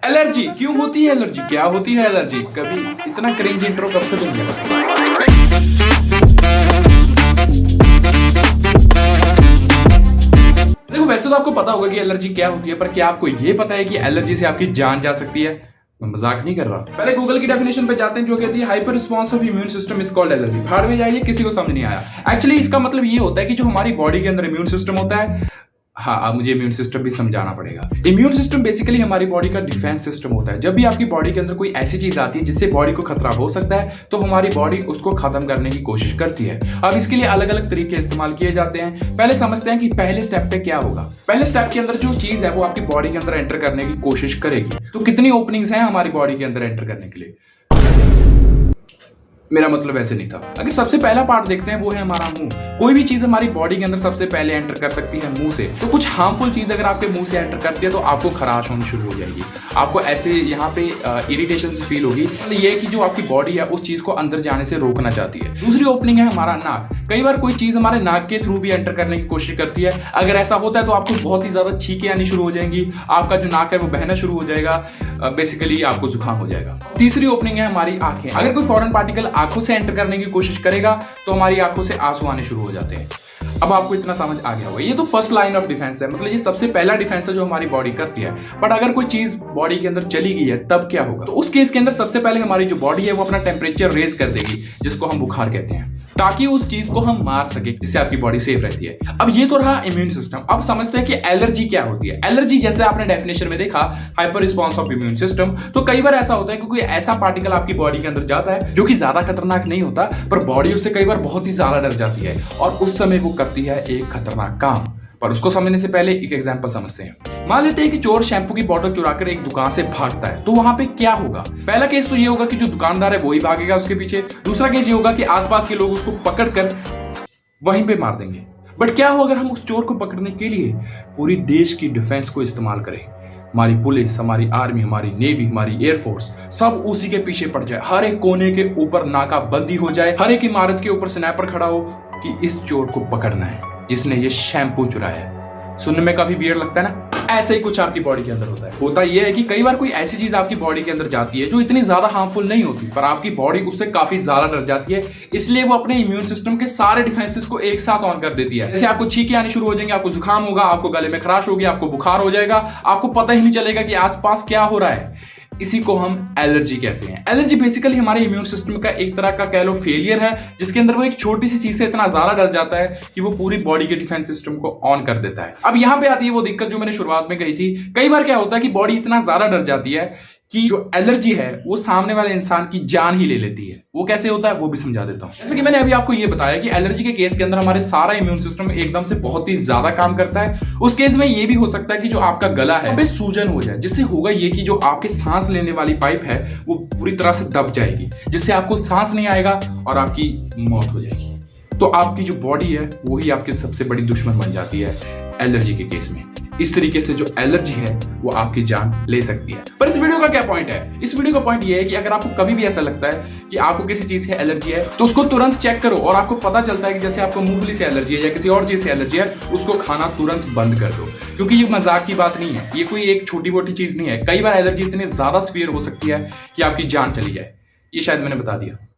Allergy क्यों होती है? एलर्जी क्या होती है? एलर्जी कभी इतना क्रिंज इंट्रो कब से दूंगा? देखो, वैसे तो आपको पता होगा कि एलर्जी क्या होती है, पर क्या आपको ये पता है कि एलर्जी से आपकी जान जा सकती है? मैं मजाक नहीं कर रहा। पहले गूगल की डेफिनेशन पे जाते हैं, जो कहती है hyper response of immune system is called allergy. फाड़ में जाइए, किसी को समझ नहीं आया। एक्चुअली इसका मतलब ये होता है कि जो हमारी बॉडी के अंदर इम्यून सिस्टम होता है, हाँ, अब मुझे इम्यून सिस्टम भी समझाना पड़ेगा। इम्यून सिस्टम बेसिकली हमारी बॉडी का डिफेंस सिस्टम होता है। जब भी आपकी बॉडी के अंदर कोई ऐसी चीज आती है जिससे बॉडी को खतरा हो सकता है, तो हमारी बॉडी उसको खत्म करने की कोशिश करती है। अब इसके लिए अलग अलग तरीके इस्तेमाल किए जाते हैं। पहले समझते हैं कि पहले स्टेप पे क्या होगा। पहले स्टेप के अंदर जो चीज है वो आपकी बॉडी के अंदर एंटर करने की कोशिश करेगी। तो कितनी ओपनिंग्स हैं हमारी बॉडी के अंदर एंटर करने के लिए? मेरा मतलब ऐसे नहीं था। अगर सबसे पहला पार्ट देखते हैं, वो है हमारा मुंह। कोई भी चीज हमारी बॉडी के अंदर सबसे पहले एंटर कर सकती है मुंह से। तो कुछ हार्मफुल चीज अगर आपके मुंह से एंटर करती है तो आपको खराश होनी शुरू हो जाएगी। आपको ऐसे यहाँ पे इरिटेशन फील होगी। ये कि जो आपकी बॉडी है उस चीज को अंदर जाने से रोकना चाहती है। दूसरी ओपनिंग है हमारा नाक। कई बार कोई चीज हमारे नाक के थ्रू भी एंटर करने की कोशिश करती है। अगर ऐसा होता है तो आपको बहुत ही ज्यादा छींकें आनी शुरू हो जाएंगी। आपका जो नाक है वो बहना शुरू हो जाएगा। बेसिकली आपको जुकाम हो जाएगा। तीसरी ओपनिंग है हमारी आंखें। अगर कोई फॉरेन पार्टिकल आंखों से एंटर करने की कोशिश करेगा तो हमारी आंखों से आंसू आने शुरू हो जाते हैं। अब आपको इतना समझ आ गया होगा। ये तो फर्स्ट लाइन ऑफ डिफेंस है, मतलब ये सबसे पहला डिफेंस है जो हमारी बॉडी करती है। बट अगर कोई चीज बॉडी के अंदर चली गई है तब क्या होगा? तो उस केस के अंदर सबसे पहले हमारी जो बॉडी है वो अपना टेम्परेचर रेज कर देगी, जिसको हम बुखार कहते हैं, ताकि उस चीज को हम मार सके, जिससे आपकी बॉडी सेफ रहती है। अब ये तो रहा इम्यून सिस्टम। अब समझते हैं कि एलर्जी क्या होती है। एलर्जी जैसे आपने डेफिनेशन में देखा, hyper response of immune system. तो कई बार ऐसा होता है कि कोई ऐसा पार्टिकल आपकी बॉडी के अंदर जाता है जो कि ज्यादा खतरनाक नहीं होता, पर बॉडी उससे कई बार बहुत ही ज्यादा डर जाती है और उस समय वो करती है एक खतरनाक काम। पर उसको समझने से पहले एक एग्जांपल समझते हैं। मान लेते हैं कि चोर शैम्पू की बोतल चुराकर एक दुकान से भागता है, तो वहां पे क्या होगा? पहला केस तो ये होगा कि जो दुकानदार है वही भागेगा उसके पीछे। दूसरा केस ये होगा कि आसपास के लोग उसको पकड़कर वहीं पे मार देंगे। बट क्या हो अगर हम उस चोर को पकड़ने के लिए पूरी देश की डिफेंस को इस्तेमाल करें? हमारी पुलिस, हमारी आर्मी, हमारी नेवी, हमारी एयरफोर्स सब उसी के पीछे पड़ जाए। हर एक कोने के ऊपर नाकाबंदी हो जाए। हर एक इमारत के ऊपर स्नाइपर खड़ा हो कि इस चोर को पकड़ना है जिसने ये शैम्पू चुराया है। सुनने में काफी वियर्ड लगता है ना? ऐसे ही कुछ आपकी बॉडी के अंदर होता है। होता यह है कि कई बार कोई ऐसी चीज आपकी बॉडी के अंदर जाती है जो इतनी ज्यादा हार्मफुल नहीं होती, पर आपकी बॉडी उससे काफी ज्यादा डर जाती है। इसलिए वो अपने इम्यून सिस्टम के सारे डिफेंसेस को एक साथ ऑन कर देती है। जैसे आपको छींकें आनी शुरू हो जाएंगी, आपको जुकाम होगा, आपको गले में खराश होगी, आपको बुखार हो जाएगा, आपको पता ही नहीं चलेगा कि आसपास क्या हो रहा है। इसी को हम एलर्जी कहते हैं। एलर्जी बेसिकली हमारे इम्यून सिस्टम का एक तरह का कह लो फेलियर है, जिसके अंदर वो एक छोटी सी चीज से इतना ज्यादा डर जाता है कि वो पूरी बॉडी के डिफेंस सिस्टम को ऑन कर देता है। अब यहां पे आती है वो दिक्कत जो मैंने शुरुआत में कही थी। कई बार क्या होता है कि बॉडी इतना ज्यादा डर जाती है कि जो एलर्जी है वो सामने वाले इंसान की जान ही ले लेती है। वो कैसे होता है वो भी समझा देता हूं। जैसे कि मैंने अभी आपको ये बताया कि एलर्जी के केस के अंदर हमारे सारा इम्यून सिस्टम एकदम से बहुत ही ज्यादा काम करता है। उस केस में ये भी हो सकता है कि जो आपका गला है वो सूजन हो जाए, जिससे होगा ये कि जो आपके सांस लेने वाली पाइप है वो पूरी तरह से दब जाएगी, जिससे आपको सांस नहीं आएगा और आपकी मौत हो जाएगी। तो आपकी जो बॉडी है वही आपकी सबसे बड़ी दुश्मन बन जाती है एलर्जी के केस में। इस तरीके से जो एलर्जी है वो आपकी जान ले सकती है। पर इस वीडियो का क्या पॉइंट है? इस वीडियो का पॉइंट ये है कि अगर आपको कभी भी ऐसा लगता है कि आपको किसी चीज से एलर्जी है, तो उसको तुरंत चेक करो और आपको पता चलता है कि जैसे आपको मूंगफली से एलर्जी है या किसी और चीज से एलर्जी है, उसको खाना तुरंत बंद कर दो। क्योंकि ये मजाक की बात नहीं है, ये कोई एक छोटी मोटी चीज नहीं है। कई बार एलर्जी इतनी ज्यादा सीवियर हो सकती है कि आपकी जान चली जाए। ये शायद मैंने बता दिया।